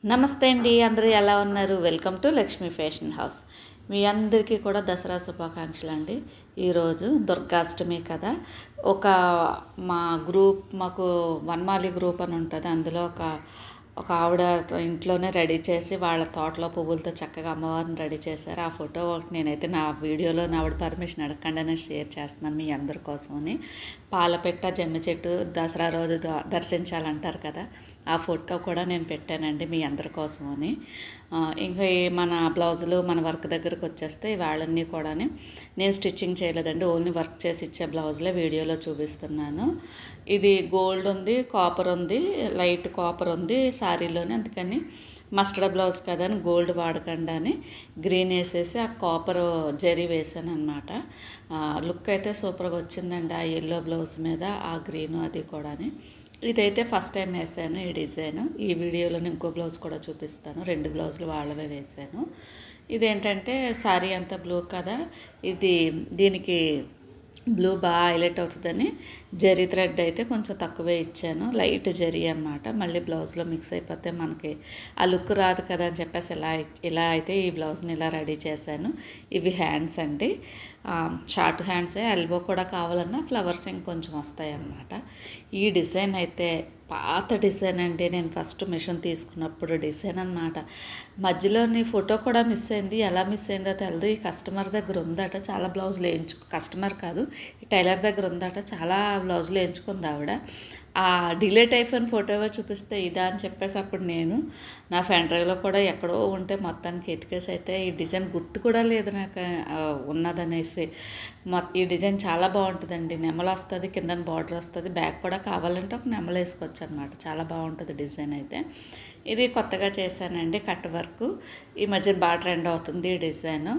నమస్తే అండి, అందరూ ఎలా ఉన్నారు? Welcome to Lakshmi fashion house. మీ అందరికీ కూడా దసరా శుభాకాంక్షలు అండి. ఈరోజు దుర్గాష్టమి కదా. ఒక మాకు వనమాలి గ్రూప్ అని ఉంటుంది. అందులో ఒక ఆవిడ ఇంట్లోనే రెడీ చేసి వాళ్ళ తోటలో పువ్వులతో చక్కగా అమ్మవారిని రెడీ చేశారు. ఆ ఫోటో ఒకటి నేనైతే నా వీడియోలో ఆవిడ పర్మిషన్ అడగకుండానే షేర్ చేస్తున్నాను మీ అందరి కోసమని. పాలపెట్ట జమ్మి చెట్టు దసరా రోజు దర్శించాలంటారు కదా, ఆ ఫోటో కూడా నేను పెట్టానండి మీ అందరి కోసమని. ఇంకా మన బ్లౌజులు మన వర్క్ దగ్గరకు వచ్చేస్తే వాళ్ళన్నీ కూడా నేను స్టిచ్చింగ్ చేయలేదండి, ఓన్లీ వర్క్ చేసి ఇచ్చే బ్లౌజులే వీడియోలో చూపిస్తున్నాను. ఇది గోల్డ్ ఉంది, కాపర్ ఉంది, లైట్ కాపర్ ఉంది శారీలోనే. అందుకని మస్టర్డ్ బ్లౌజ్ కదా అని గోల్డ్ వాడకుండా అని గ్రీన్ వేసేసి ఆ కాపర్ జరీ వేసాను అనమాట. లుక్ అయితే సూపర్గా వచ్చిందండి ఆ ఎల్లో బ్లౌజ్ మీద ఆ గ్రీను అది కూడా. ఇదైతే ఫస్ట్ టైం వేసాను ఈ డిజైన్. ఈ వీడియోలో ఇంకో బ్లౌజ్ కూడా చూపిస్తాను. 2 బ్లౌజులు వాళ్ళవే వేసాను. ఇదేంటంటే శారీ అంతా బ్లూ కదా, దీనికి బ్లూ బాగా హైలైట్ అవుతుందని జరీ థ్రెడ్ అయితే కొంచెం తక్కువే ఇచ్చాను, లైట్ జరీ అనమాట. మళ్ళీ బ్లౌజ్లో మిక్స్ అయిపోతే మనకి ఆ లుక్ రాదు కదా అని చెప్పేసి ఇలా అయితే ఈ బ్లౌజ్ని ఇలా రెడీ చేశాను. ఇవి హ్యాండ్స్ అండి, షార్ట్ హ్యాండ్సే. ఎల్బో కూడా కావాలన్నా ఫ్లవర్స్ ఇంకొంచెం వస్తాయి అన్నమాట. ఈ డిజైన్ అయితే పాత డిజైన్ అండి. నేను ఫస్ట్ మిషన్ తీసుకున్నప్పుడు డిజైన్ అన్నమాట. మధ్యలోని ఫోటో కూడా మిస్ అయింది. ఎలా మిస్ అయిందో తెలియదు. ఈ కస్టమర్ దగ్గర ఉందట చాలా బ్లౌజులు కస్టమర్ కాదు, ఈ టైలర్ దగ్గర ఉందట చాలా బ్లౌజులు వేయించుకుంది ఆవిడ. ఆ డిలేట్ అయిపోయిన ఫోటోవే చూపిస్తే ఇదా అని చెప్పేసి అప్పుడు నేను నా ఫ్రెండ్ డ్రైవ్లో కూడా ఎక్కడో ఉంటే మొత్తానికి ఎతికేసి అయితే ఈ డిజైన్ గుర్తు కూడా లేదు నాకు ఉన్నదనేసి. ఈ డిజైన్ చాలా బాగుంటుందండి. నెమలు వస్తుంది, కింద బార్డర్ వస్తుంది, బ్యాక్ కూడా కావాలంటే ఒక నెమలు వేసుకోవచ్చు అనమాట. చాలా బాగుంటుంది డిజైన్ అయితే. ఇది కొత్తగా చేశానండి కట్ వర్క్. ఈ మధ్య బాగా ట్రెండ్ అవుతుంది ఈ డిజైన్.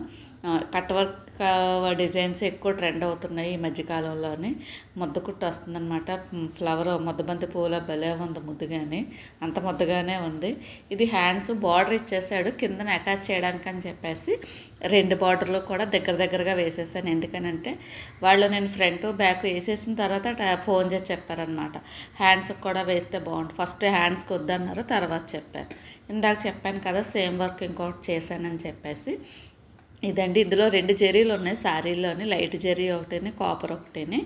కట్ వర్క్ డిజైన్స్ ఎక్కువ ట్రెండ్ అవుతున్నాయి ఈ మధ్యకాలంలోని. ముద్ద కుట్టు వస్తుందన్నమాట. ఫ్లవర్ ముద్దబంతి పూల భలే ఉంది, ముద్దుగానే అంత ముద్దగానే ఉంది. ఇది హ్యాండ్స్ బార్డర్ ఇచ్చేసాడు కిందన అటాచ్ చేయడానికి అని చెప్పేసి 2 బార్డర్లు కూడా దగ్గరగా వేసేసాను. ఎందుకనంటే వాళ్ళు నేను ఫ్రంట్ బ్యాక్ వేసేసిన తర్వాత ఫోన్ చేసి చెప్పారనమాట, హ్యాండ్స్కి కూడా వేస్తే బాగుంటుంది. ఫస్ట్ హ్యాండ్స్కి వద్దన్నారు, తర్వాత చెప్పారు. ఇందాక చెప్పాను కదా సేమ్ వర్క్ ఇంకొకటి చేశానని చెప్పేసి. ఇదండి, ఇందులో 2 జరీలు ఉన్నాయి శారీలోని, లైట్ జరీ ఒకటిని, కాపర్ ఒకటిని.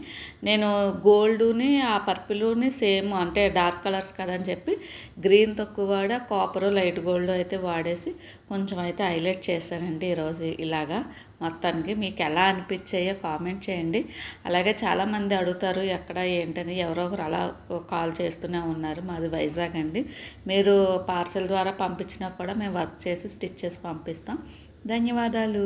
నేను గోల్డ్ని ఆ పర్పుల్ని సేమ్ అంటే డార్క్ కలర్స్ కదా అని చెప్పి గ్రీన్ తక్కువ వాడా, కాపరు లైట్ గోల్డ్ అయితే వాడేసి కొంచెం అయితే హైలైట్ చేశానండి ఈరోజు ఇలాగా. మొత్తానికి మీకు ఎలా అనిపించాయో కామెంట్ చేయండి. అలాగే చాలామంది అడుగుతారు ఎక్కడ ఏంటని, ఎవరో ఒకరు అలా కాల్ చేస్తూనే ఉన్నారు. మాది వైజాగ్ అండి. మీరు పార్సెల్ ద్వారా పంపించినా కూడా మేము వర్క్ చేసి స్టిచ్ చేసి పంపిస్తాం. ధన్యవాదాలు.